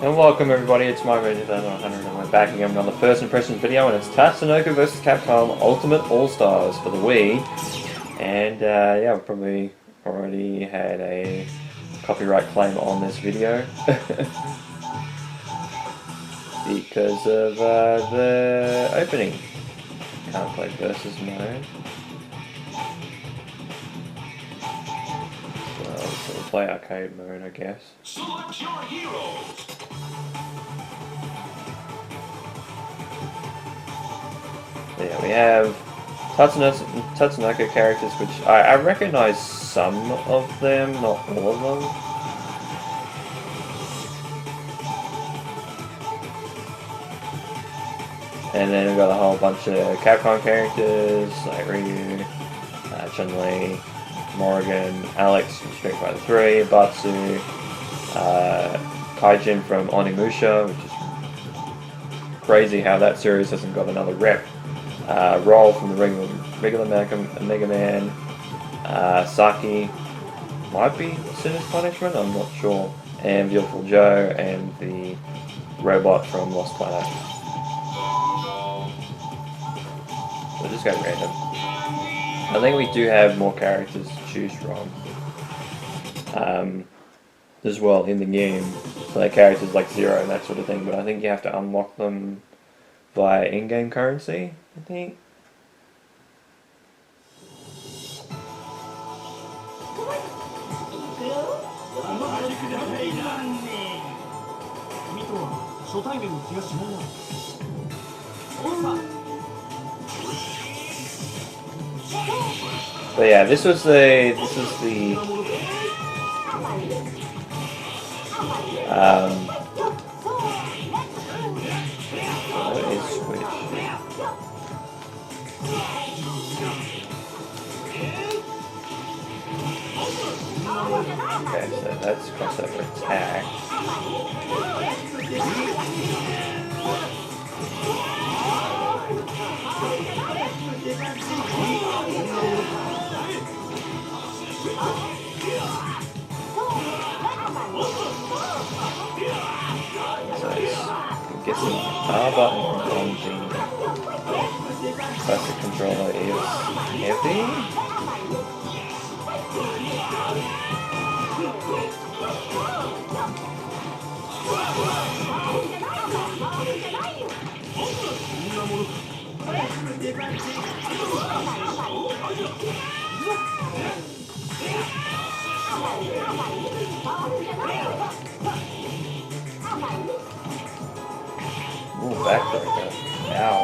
And welcome everybody, it's my Radio 100 and we're back again with another first impressions video, and it's Tatsunoko vs Capcom Ultimate All-Stars for the Wii. And yeah, we've probably already had a copyright claim on this video because of the opening. Can't play versus mode. So we'll play arcade mode, I guess. Select your heroes. Yeah, we have Tatsunoko characters, which I recognize some of them, not all of them. And then we've got a whole bunch of Capcom characters, like Ryu, Chun-Li, Morrigan, Alex from Street Fighter 3, Batsu, Kaijin from Onimusha, which is crazy how that series hasn't got another rep. Roll from the regular Mega Man, Saki might be Sinner's Punishment, I'm not sure, and Beautiful Joe, and the robot from Lost Planet. So just go random. I think we do have more characters to choose from as well in the game, so like characters like Zero and that sort of thing, but I think you have to unlock them via in-game currency, I think. But yeah, this is the what is Switch? Okay, so that's crossover attack. So I'm guessing R button on the classic controller is heavy. Ooh, backbreaker. Ow.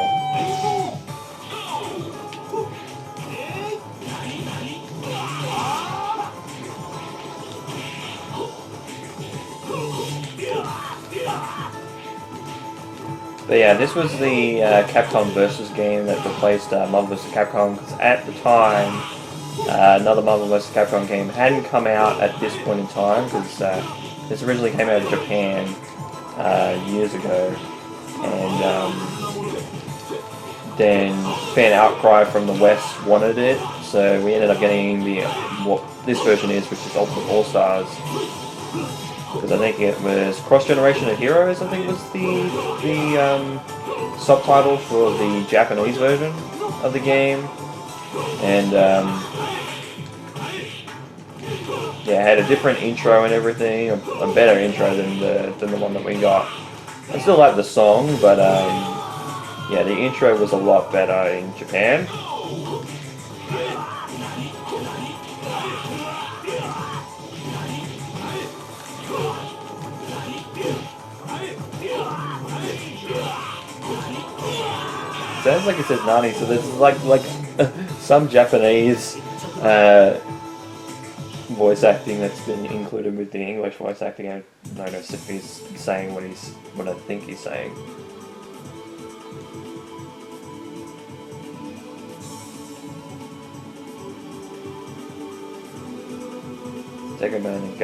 But yeah, this was the Capcom vs game that replaced Marvel vs Capcom, because at the time another Marvel vs Capcom game hadn't come out at this point in time, because this originally came out of Japan years ago, and then fan outcry from the West wanted it, so we ended up getting the what this version is, which is Ultimate All-Stars. Because I think it was Cross Generation of Heroes, I think was the subtitle for the Japanese version of the game, and yeah, it had a different intro and everything, a better intro than the one that we got. I still like the song, but yeah, the intro was a lot better in Japan. Sounds like it says Nani, so there's like some Japanese voice acting that's been included with the English voice acting. I don't know if he's saying what I think he's saying. Degaman and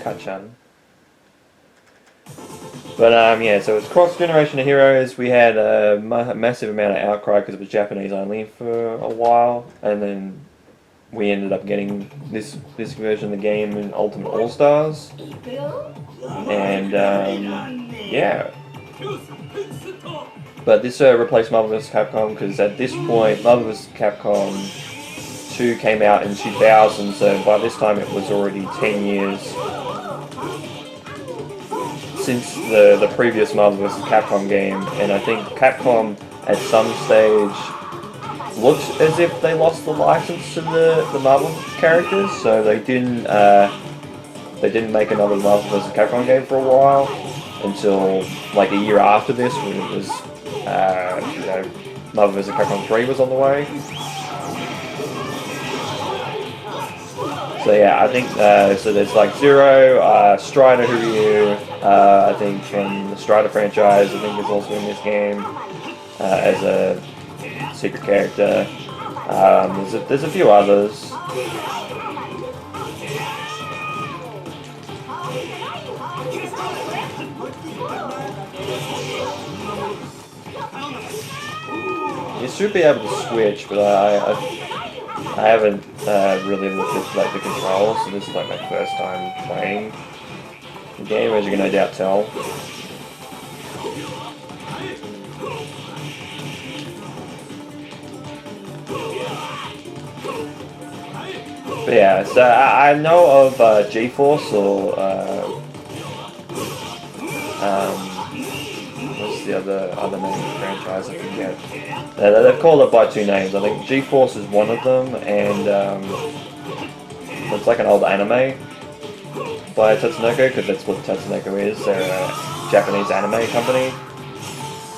Kachan. But yeah, so it's Cross Generation of Heroes. We had a massive amount of outcry because it was Japanese only for a while, and then we ended up getting this version of the game in Ultimate All Stars, and yeah. But this replaced Marvel vs. Capcom because at this point Marvel vs. Capcom 2 came out in 2000, so by this time it was already 10 years since the previous Marvel vs. Capcom game, and I think Capcom at some stage looked as if they lost the license to the Marvel characters, so they didn't make another Marvel vs. Capcom game for a while until like a year after this, when it was Marvel vs. Capcom 3 was on the way. So yeah, I think so. There's like Zero, Strider, who I think from the Strider franchise, I think is also in this game as a secret character. There's a few others. You should be able to switch, but I haven't really looked at like the controls, so this is like my first time playing the game, as you can no doubt tell. But yeah, so I know of G-Force or what's the other name of the franchise? I forget. They've called it by two names. I think G-Force is one of them, and it's like an old anime by Tatsunoko, because that's what Tatsunoko is. They're a Japanese anime company.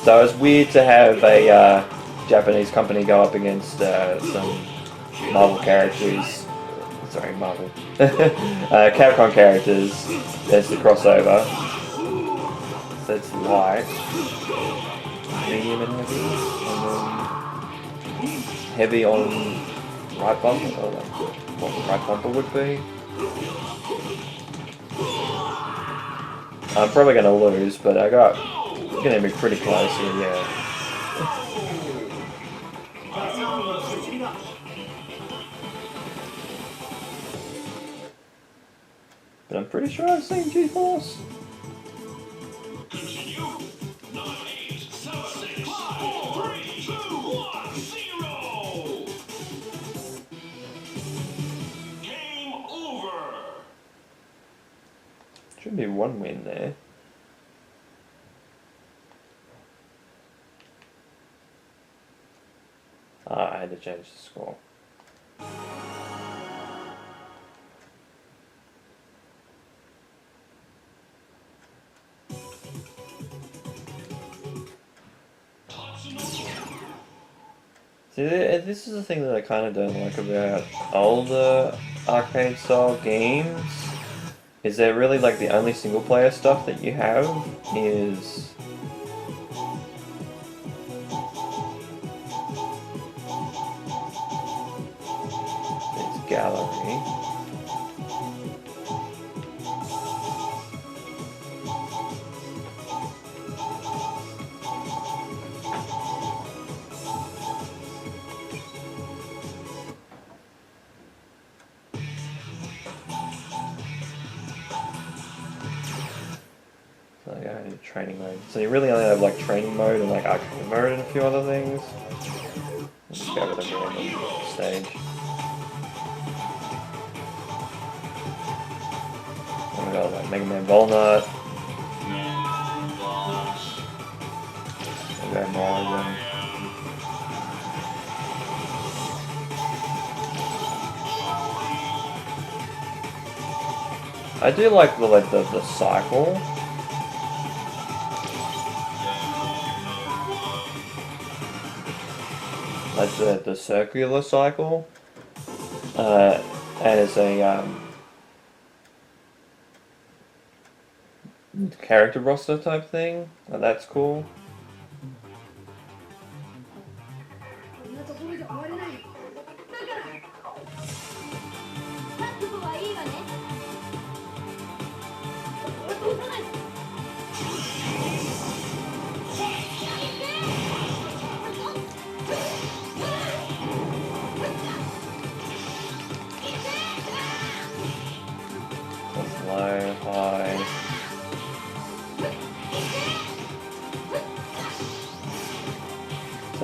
So it's weird to have a Japanese company go up against some Marvel characters. Sorry, Marvel. Capcom characters. There's the crossover. So it's light, medium and heavy, and then heavy on right bumper, or like what the right bumper would be. I'm probably going to lose, but it's going to be pretty close here, yeah. But I'm pretty sure I've seen G-Force. Continue. 9, 8, 7, 6, 5, 3, 2, 1, 0. Game over. Should be one win there. I had to change the score. See, this is the thing that I kind of don't like about older arcade-style games. Is that really like the only single-player stuff that you have is it's gallery. Training mode. So you really only have like training mode and like arcade mode and a few other things. Let's just go with a random stage. And we got like Mega Man Volnut. We'll go Mario. I do like the cycle. Like the circular cycle, as a character roster type thing. That's cool.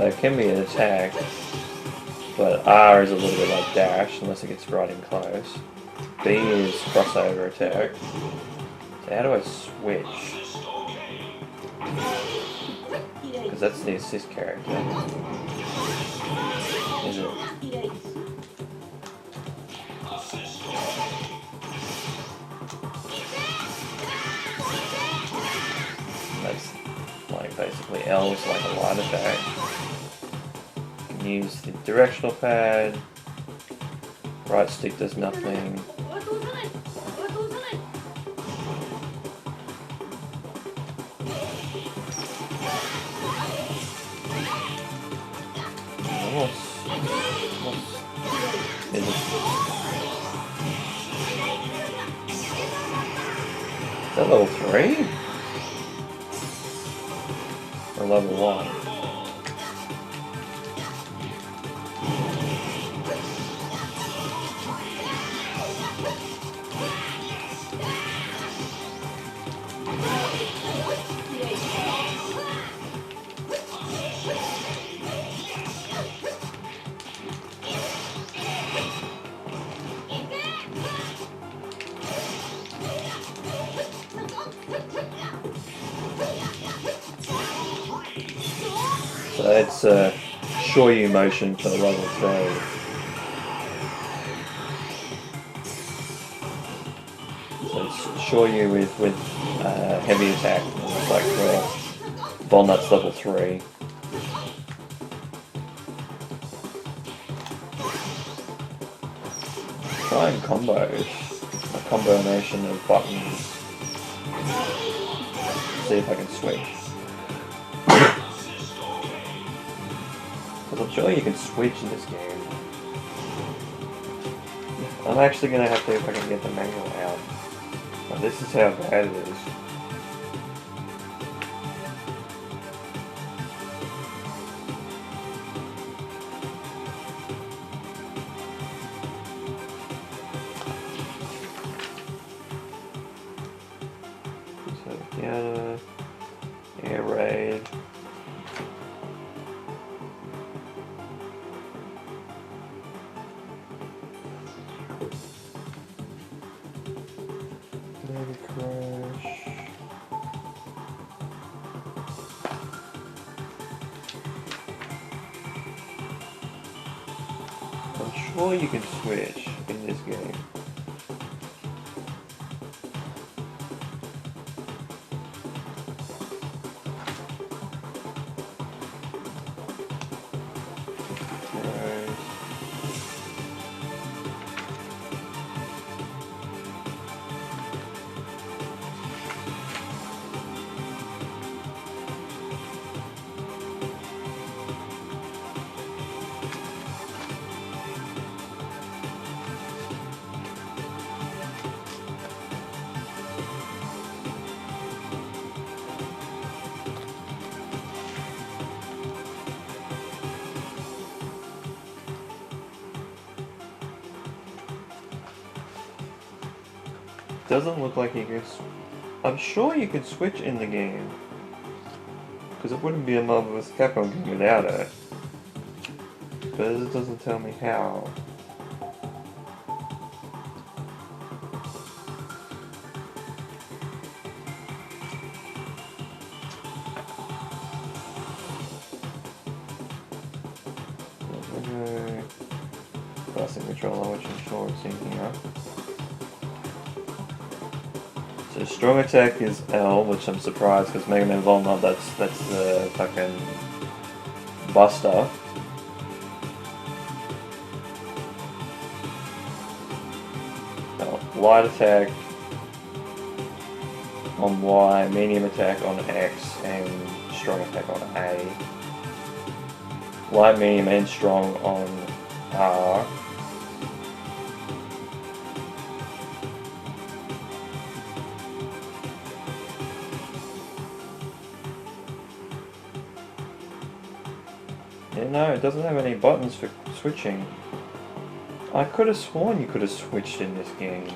So it can be an attack, but R is a little bit like dash unless it gets right in close. B is crossover attack. So how do I switch? Because that's the assist character. Is it? That's like basically L is like a light attack. You can use the directional pad. Right stick does nothing. Is that level 3? Or level 1? So that's a Shoyu motion for level 3. So it's Shoyu with heavy attack. It's like for Ball Nuts level 3. Try and combos. A combination of buttons. See if I can switch. Because I'm sure you can switch in this game. I'm actually going to have to, if I can get the manual out. But this is how bad it is. So, yeah, air raid. Crash. I'm sure you can switch in this game. Doesn't look like you can. I'm sure you could switch in the game, because it wouldn't be a marvelous Capcom game without it. But it doesn't tell me how. Classic controller, which I'm sure it's in here. So strong attack is L, which I'm surprised because Mega Man Volnut, that's the fucking buster. Light attack on Y, medium attack on X, and strong attack on A. Light, medium, and strong on R. Yeah, no, it doesn't have any buttons for switching. I could have sworn you could have switched in this game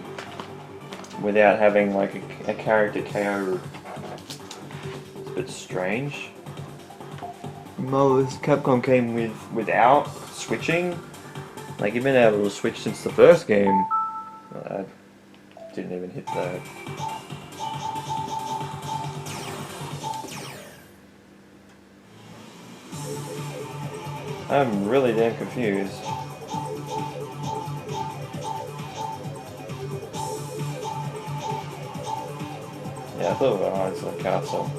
without having like a character KO. It's a bit strange. Capcom came without switching. Like, you've been able to switch since the first game. I didn't even hit that. I'm really damn confused. Yeah, I thought we were on the castle.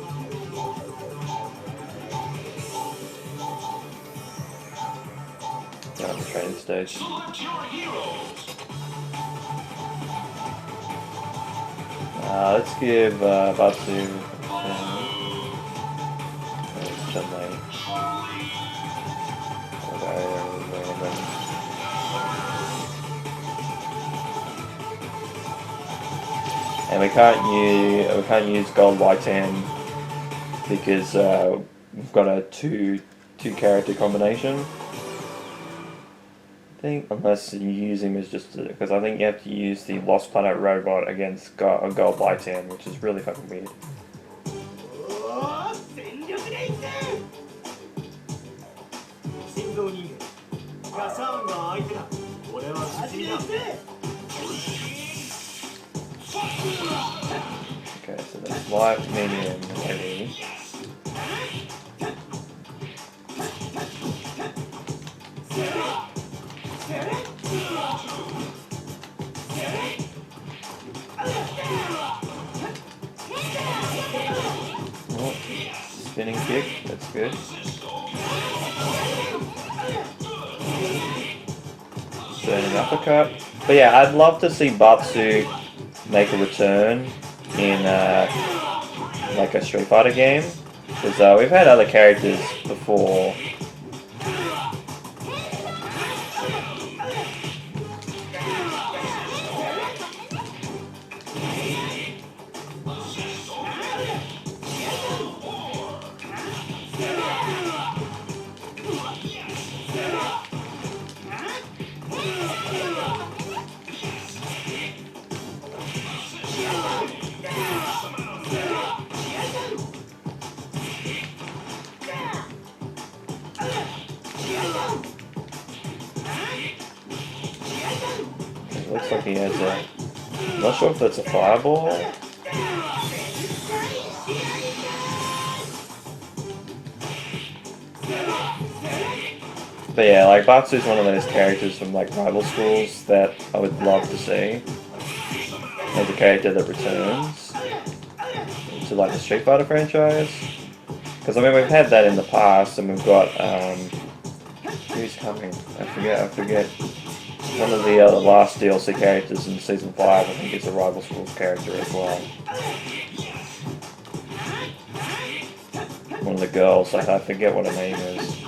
Yeah, on the training stage. Select your heroes. Let's give Batsu Chun-Li. And we can't use gold white tan because we've got a two character combination. I think unless you use him as just because I think you have to use the Lost Planet robot against gold white tan, which is really fucking weird. Okay, so that's light, medium, heavy. Oh, spinning kick, that's good. Turning uppercut. But yeah, I'd love to see Batsu make a return in like a Street Fighter game. Because we've had other characters before. It looks like he has a... I'm not sure if that's a fireball. But yeah, like Batsu's one of those characters from like rival schools that I would love to see as a character that returns to like the Street Fighter franchise. Because I mean we've had that in the past, and we've got who's coming? I forget. One of the last DLC characters in Season 5, I think is a rival schools character as well. One of the girls, I forget what her name is.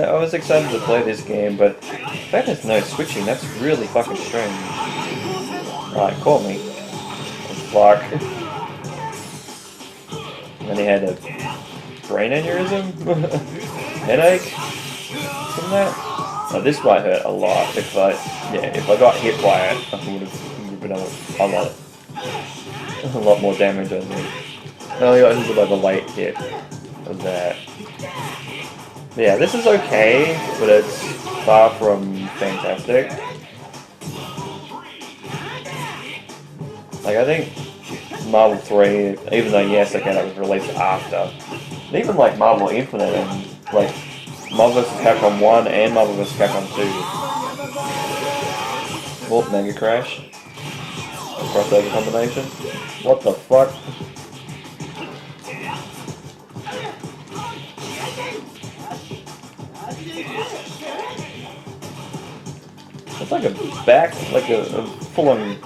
I was excited to play this game, but that is no switching. That's really fucking strange. Alright, caught me. Fuck. And then he had a brain aneurysm? Headache? From that? Oh, this might hurt a lot. If I got hit by it, I would have been a lot more damage, I think. I only got hit by the late hit of that. Yeah, this is okay, but it's far from fantastic. Like, I think Marvel 3, even though, yes, okay, that was released after, even like Marvel Infinite and like Marvel vs. Capcom 1 and Marvel vs. Capcom 2. Oh, Mega Crash. Crossover combination. What the fuck? It's like a back, like a full-on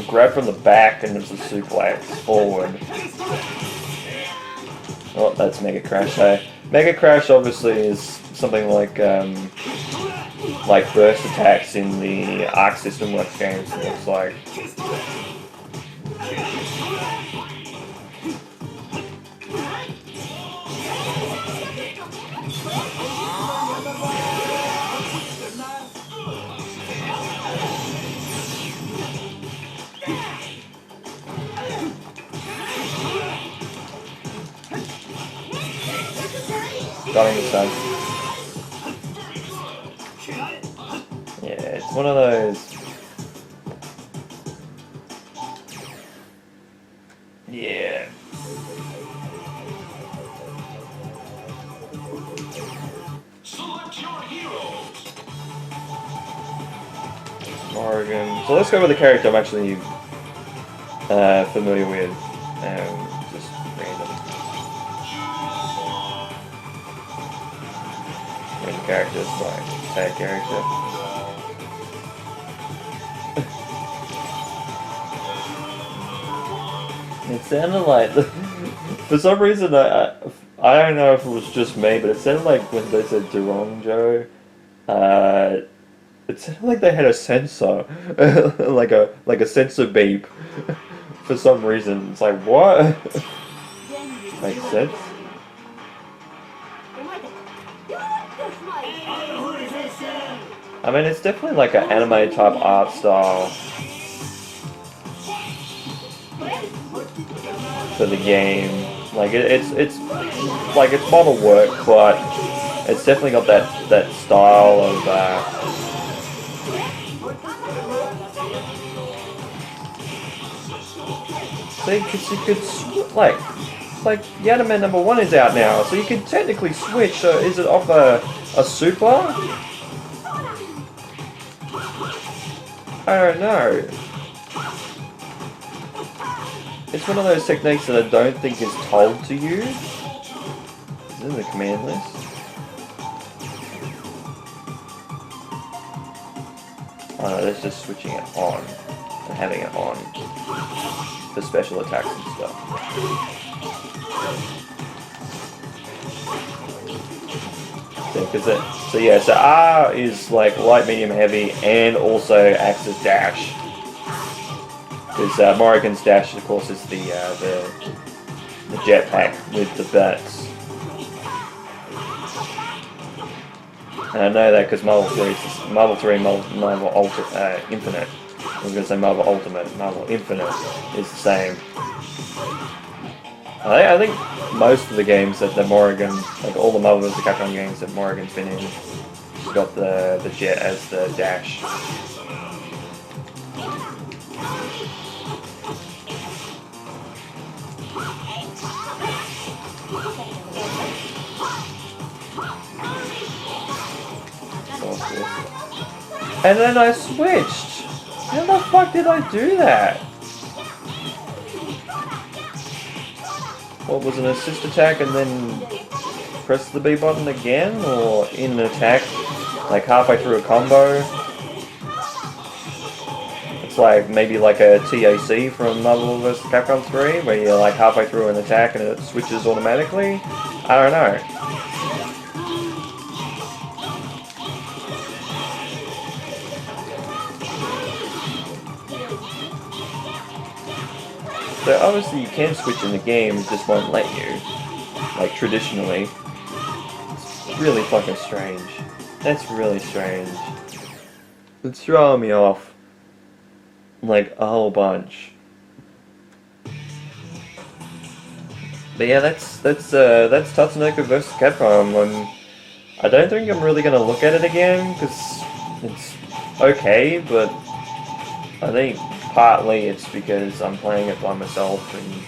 grab from the back and it's a suplex forward. Oh, that's Mega Crash, hey. Mega Crash obviously is something like burst attacks in the Arc System Works games. It looks like. Got him son. Yeah, it's one of those. Yeah. Select your heroes. Morrigan. So let's go with the character I'm actually familiar with. Just random. Random characters, like tag character. It sounded like, for some reason, I don't know if it was just me, but it sounded like when they said Durango, it sounded like they had a sensor, like a sensor beep, for some reason. It's like, what? Makes sense. I mean, it's definitely like an anime type art style for the game. Like it's like it's model work, but it's definitely got that style of see, because you could like Yadaman #1 is out now, so you could technically switch. So is it off a super? I don't know. It's one of those techniques that I don't think is told to you. It's in the command list. Oh no, that's just switching it on and having it on for special attacks and stuff. So yeah, so R is like light, medium, heavy, and also acts as dash. Because Morrigan's dash, of course, is the jetpack with the bats. And I know that because Marvel 3, Marvel Infinite. I was going to say Marvel Ultimate, Marvel Infinite is the same. I think most of the games that Morrigan, like all the Marvel vs. Capcom games that Morrigan's been in, she's got the jet as the dash. And then I switched. How the fuck did I do that? What was an assist attack and then press the B button again, or in an attack, like halfway through a combo? It's like maybe like a TAC from Marvel vs. Capcom 3, where you're like halfway through an attack and it switches automatically. I don't know. So obviously you can switch in the game, it just won't let you, like traditionally. It's really fucking strange. That's really strange. It's throwing me off, like a whole bunch. But yeah, that's Tatsunoko vs. Capcom. I don't think I'm really gonna look at it again because it's okay, but I think partly it's because I'm playing it by myself, and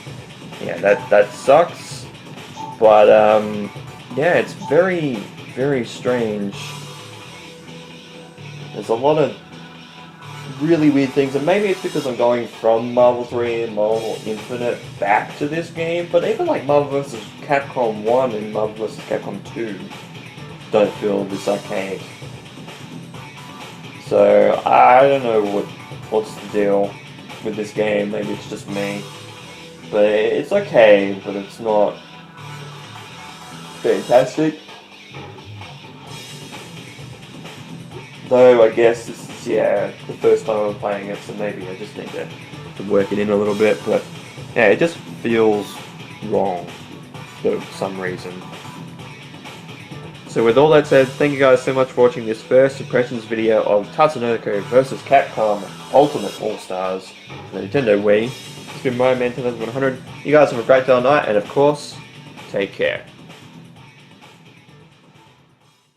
yeah, that sucks. But yeah, it's very, very strange. There's a lot of really weird things, and maybe it's because I'm going from Marvel 3 and Marvel Infinite back to this game, but even like Marvel vs. Capcom 1 and Marvel vs. Capcom 2 don't feel this archaic. So I don't know what's the deal with this game. Maybe it's just me, but it's okay, but it's not fantastic. Though I guess this is the first time I'm playing it, so maybe I just need to work it in a little bit. But yeah, it just feels wrong for some reason. So with all that said, thank you guys so much for watching this first impressions video of Tatsunoko vs Capcom Ultimate All-Stars for the Nintendo Wii. It's been my man 100. You guys have a great day all night, and of course, take care.